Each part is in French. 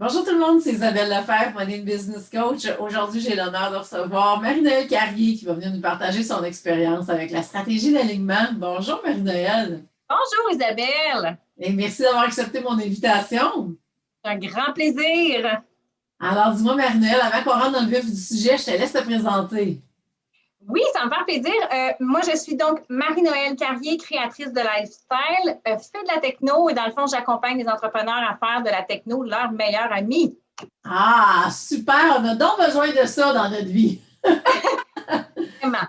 Bonjour tout le monde, c'est Isabelle Lefebvre, Money Business Coach. Aujourd'hui, j'ai l'honneur de recevoir Marie-Noëlle Carrier qui va venir nous partager son expérience avec la stratégie d'alignement. Bonjour Marie-Noëlle Bonjour Isabelle, et merci d'avoir accepté mon invitation. c'est un grand plaisir. Alors, dis-moi Marie-Noëlle, avant qu'on rentre dans le vif du sujet, je te laisse te présenter. Oui, ça me fait plaisir. Moi, je suis donc Marie-Noëlle Carrier, créatrice de lifestyle, fais de la techno et dans le fond, j'accompagne les entrepreneurs à faire de la techno leur meilleur ami. Ah, super, on a donc besoin de ça dans notre vie. Vraiment.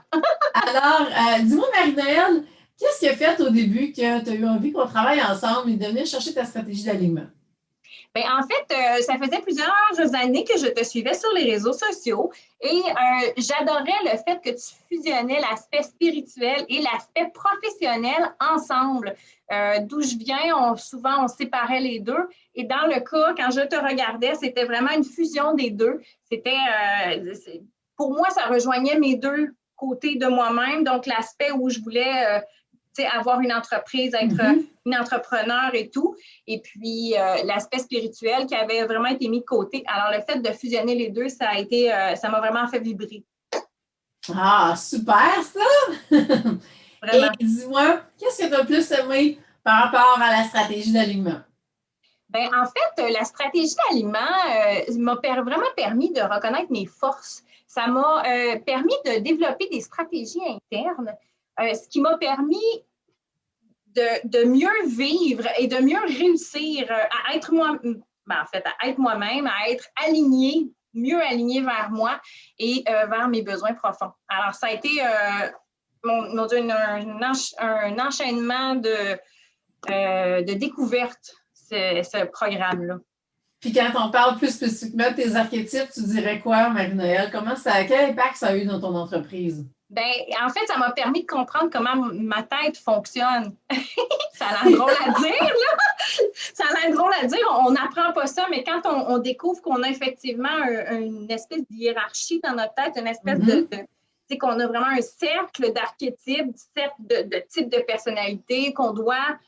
Alors, dis-moi Marie-Noëlle, qu'est-ce qui a fait au début que tu as eu envie qu'on travaille ensemble et de venir chercher ta stratégie d'alignement? Bien, en fait, ça faisait plusieurs années que je te suivais sur les réseaux sociaux et j'adorais le fait que tu fusionnais l'aspect spirituel et l'aspect professionnel ensemble. D'où je viens, souvent on séparait les deux et dans le cas, quand je te regardais, c'était vraiment une fusion des deux. Pour moi, ça rejoignait mes deux côtés de moi-même, donc l'aspect où je voulais avoir une entreprise, être une entrepreneur et tout. Et puis, l'aspect spirituel qui avait vraiment été mis de côté. Alors, le fait de fusionner les deux, ça m'a vraiment fait vibrer. Ah, super ça! Et Vraiment. dis-moi, qu'est-ce que tu as plus aimé par rapport à la stratégie d'alignement? Bien, en fait, la stratégie d'aliment m'a vraiment permis de reconnaître mes forces. Ça m'a permis de développer des stratégies internes, ce qui m'a permis de mieux vivre et de mieux réussir à être moi, en fait, à être moi-même, à être aligné, mieux aligné vers moi et vers mes besoins profonds. Alors, ça a été, mon Dieu, un enchaînement de découvertes, ce programme-là. Puis quand on parle plus spécifiquement de tes archétypes, tu dirais quoi, Marie-Noëlle? Quel impact ça a eu dans ton entreprise? Ben, en fait, ça m'a permis de comprendre comment ma tête fonctionne. Ça a l'air drôle à dire, là. Ça a l'air drôle à dire. On n'apprend pas ça, mais quand on découvre qu'on a effectivement une espèce de hiérarchie dans notre tête, une espèce c'est qu'on a vraiment un cercle d'archétypes, cercle de types de personnalités qu'on doit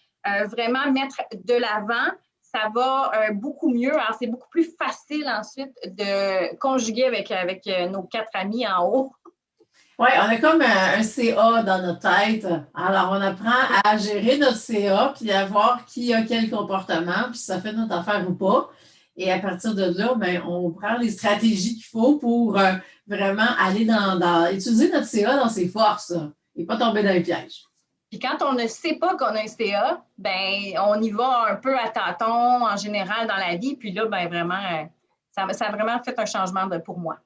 vraiment mettre de l'avant, ça va beaucoup mieux. Alors, c'est beaucoup plus facile ensuite de conjuguer avec nos quatre amis en haut. Oui, on a comme un CA dans notre tête. Alors, on apprend à gérer notre CA, puis à voir qui a quel comportement, puis si ça fait notre affaire ou pas. Et à partir de là, ben, on prend les stratégies qu'il faut pour vraiment aller utiliser notre CA dans ses forces et pas tomber dans les pièges. Puis quand on ne sait pas qu'on a un CA, ben on y va un peu à tâtons en général dans la vie. Puis là, ben vraiment, ça a vraiment fait un changement pour moi.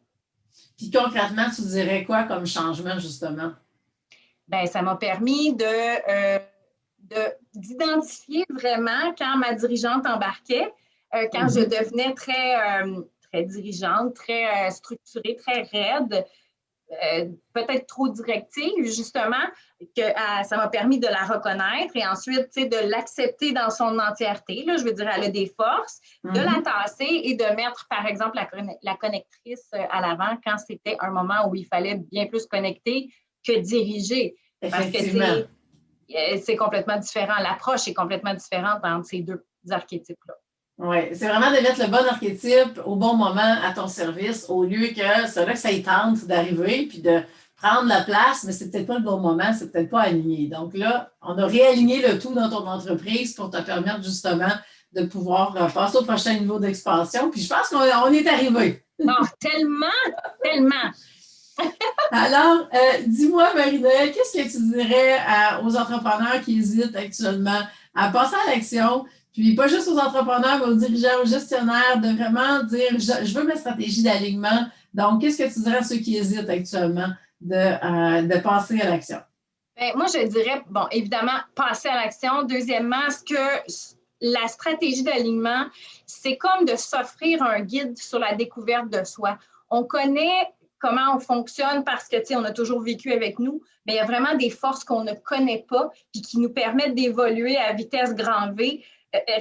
Puis concrètement, tu dirais quoi comme changement, justement? Ben ça m'a permis d'identifier vraiment quand ma dirigeante embarquait, quand je devenais très dirigeante, très structurée, très raide, peut-être trop directive, justement, que ça m'a permis de la reconnaître et ensuite de l'accepter dans son entièreté. Là, je veux dire, elle a des forces, de la tasser et de mettre, par exemple, la connectrice à l'avant quand c'était un moment où il fallait bien plus connecter que diriger. Parce que c'est complètement différent. L'approche est complètement différente entre ces deux archétypes-là. Oui, c'est vraiment de mettre le bon archétype au bon moment à ton service au lieu que c'est là que ça y tente d'arriver puis de prendre la place, mais c'est peut-être pas le bon moment, c'est peut-être pas aligné. Donc là, on a réaligné le tout dans ton entreprise pour te permettre justement de pouvoir passer au prochain niveau d'expansion. Puis je pense qu'on est arrivé. Oh, tellement, tellement. Alors, dis-moi, Marie-Noëlle, qu'est-ce que tu dirais aux entrepreneurs qui hésitent actuellement à passer à l'action? Puis pas juste aux entrepreneurs, mais aux dirigeants, aux gestionnaires, de vraiment dire, je veux ma stratégie d'alignement. Donc, qu'est-ce que tu dirais à ceux qui hésitent actuellement de passer à l'action? Bien, moi, je dirais, bon, évidemment, passer à l'action. Deuxièmement, ce que la stratégie d'alignement, c'est comme de s'offrir un guide sur la découverte de soi. On connaît comment on fonctionne parce que, tu sais, on a toujours vécu avec nous, mais il y a vraiment des forces qu'on ne connaît pas puis qui nous permettent d'évoluer à vitesse grand V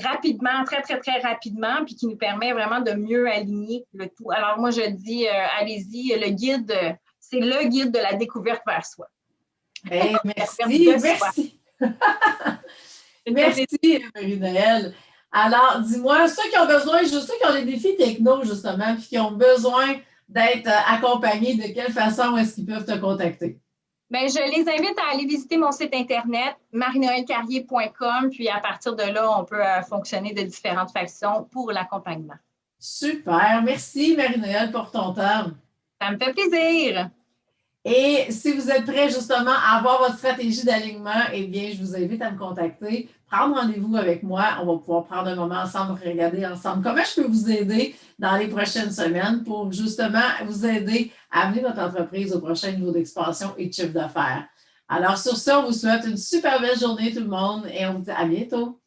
rapidement, très, très, très rapidement, puis qui nous permet vraiment de mieux aligner le tout. Alors, moi, je dis, allez-y, le guide, c'est le guide de la découverte vers soi. Hey, merci, merci. Merci, Marie-Noëlle. Alors, dis-moi, ceux qui ont besoin, ceux qui ont des défis techno, justement, puis qui ont besoin d'être accompagnés, de quelle façon est-ce qu'ils peuvent te contacter? Bien, je les invite à aller visiter mon site internet, marienoelcarrier.com, puis à partir de là, on peut fonctionner de différentes façons pour l'accompagnement. Super. Merci, Marie-Noëlle, pour ton temps. Ça me fait plaisir. Et si vous êtes prêt justement à avoir votre stratégie d'alignement, eh bien, je vous invite à me contacter, prendre rendez-vous avec moi. On va pouvoir prendre un moment ensemble, regarder ensemble comment je peux vous aider dans les prochaines semaines pour justement vous aider à amener votre entreprise au prochain niveau d'expansion et de chiffre d'affaires. Alors, sur ça, on vous souhaite une super belle journée, tout le monde, et on vous dit à bientôt.